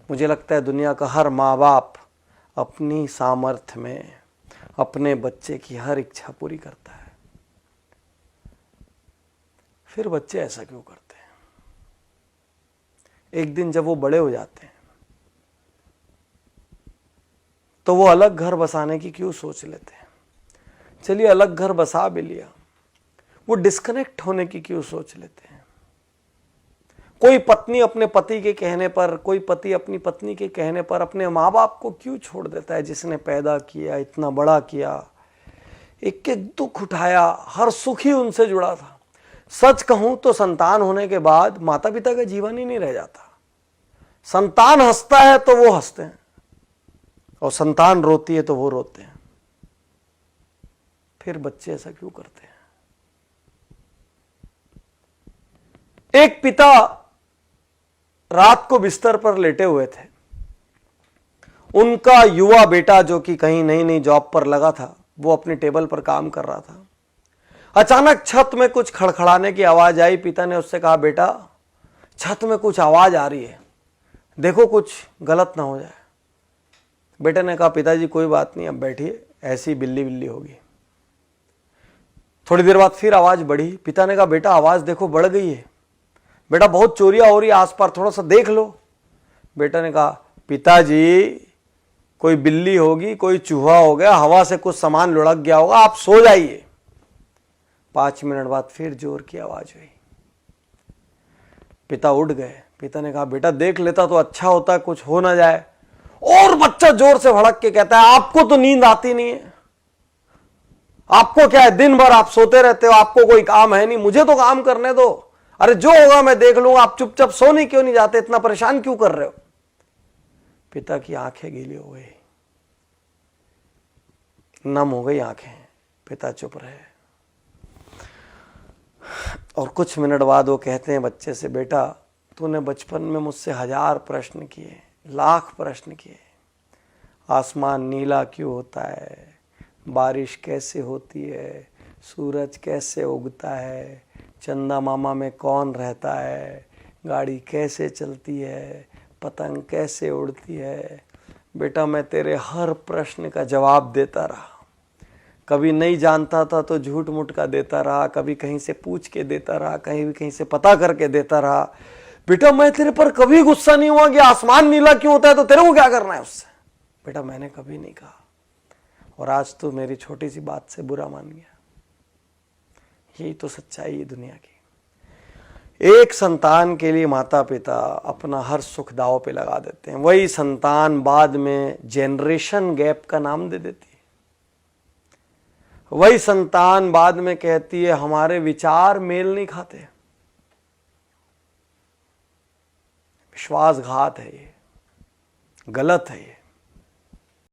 मुझे लगता है दुनिया का हर माँ बाप अपनी सामर्थ्य में अपने बच्चे की हर इच्छा पूरी करता है। फिर बच्चे ऐसा क्यों करते हैं? एक दिन जब वो बड़े हो जाते हैं तो वो अलग घर बसाने की क्यों सोच लेते हैं? चलिए अलग घर बसा भी लिया, वो डिस्कनेक्ट होने की क्यों सोच लेते हैं? कोई पत्नी अपने पति के कहने पर, कोई पति अपनी पत्नी के कहने पर अपने माँ बाप को क्यों छोड़ देता है, जिसने पैदा किया, इतना बड़ा किया, एक एक दुख उठाया, हर सुख ही उनसे जुड़ा था। सच कहूं तो संतान होने के बाद माता पिता का जीवन ही नहीं रह जाता। संतान हंसता है तो वो हंसते हैं, और संतान रोती है तो वो रोते हैं। फिर बच्चे ऐसा क्यों करते हैं? एक पिता रात को बिस्तर पर लेटे हुए थे। उनका युवा बेटा जो कि कहीं नई नई जॉब पर लगा था, वो अपने टेबल पर काम कर रहा था। अचानक छत में कुछ खड़खड़ाने की आवाज आई। पिता ने उससे कहा, बेटा छत में कुछ आवाज आ रही है, देखो कुछ गलत ना हो जाए। बेटे ने कहा, पिताजी कोई बात नहीं, अब बैठिए, ऐसी बिल्ली बिल्ली होगी। थोड़ी देर बाद फिर आवाज बढ़ी। पिता ने कहा, बेटा आवाज देखो बढ़ गई है, बेटा बहुत चोरियां हो रही है आस पास, थोड़ा सा देख लो। बेटा ने कहा, पिताजी कोई बिल्ली होगी, कोई चूहा हो गया, हवा से कुछ सामान लुढ़क गया होगा, आप सो जाइए। 5 मिनट बाद फिर जोर की आवाज हुई। पिता उठ गए। पिता ने कहा, बेटा देख लेता तो अच्छा होता, कुछ हो ना जाए। और बच्चा जोर से भड़क के कहता है, आपको तो नींद आती नहीं है, आपको क्या है, दिन भर आप सोते रहते हो, आपको कोई काम है नहीं, मुझे तो काम करने दो, अरे जो होगा मैं देख लूंगा, आप चुपचाप सोने क्यों नहीं जाते, इतना परेशान क्यों कर रहे हो? पिता की आंखें गीली हो गई, नम हो गई आंखें। पिता चुप रहे। और कुछ मिनट बाद वो कहते हैं बच्चे से, बेटा तूने बचपन में मुझसे 1000 प्रश्न किए, लाख प्रश्न किए। आसमान नीला क्यों होता है, बारिश कैसे होती है, सूरज कैसे उगता है, चंदा मामा में कौन रहता है, गाड़ी कैसे चलती है, पतंग कैसे उड़ती है। बेटा मैं तेरे हर प्रश्न का जवाब देता रहा। कभी नहीं जानता था तो झूठ मूठ का देता रहा, कभी कहीं से पूछ के देता रहा, कहीं से पता करके देता रहा। बेटा मैं तेरे पर कभी गुस्सा नहीं हुआ कि आसमान नीला क्यों होता है तो तेरे को क्या करना है उससे। बेटा मैंने कभी नहीं कहा, और आज तो मेरी छोटी सी बात से बुरा मान गया। यही तो सच्चाई है दुनिया की। एक संतान के लिए माता पिता अपना हर सुख दांव पे लगा देते हैं। वही संतान बाद में जेनरेशन गैप का नाम दे देती है। वही संतान बाद में कहती है हमारे विचार मेल नहीं खाते। विश्वासघात है ये, गलत है ये।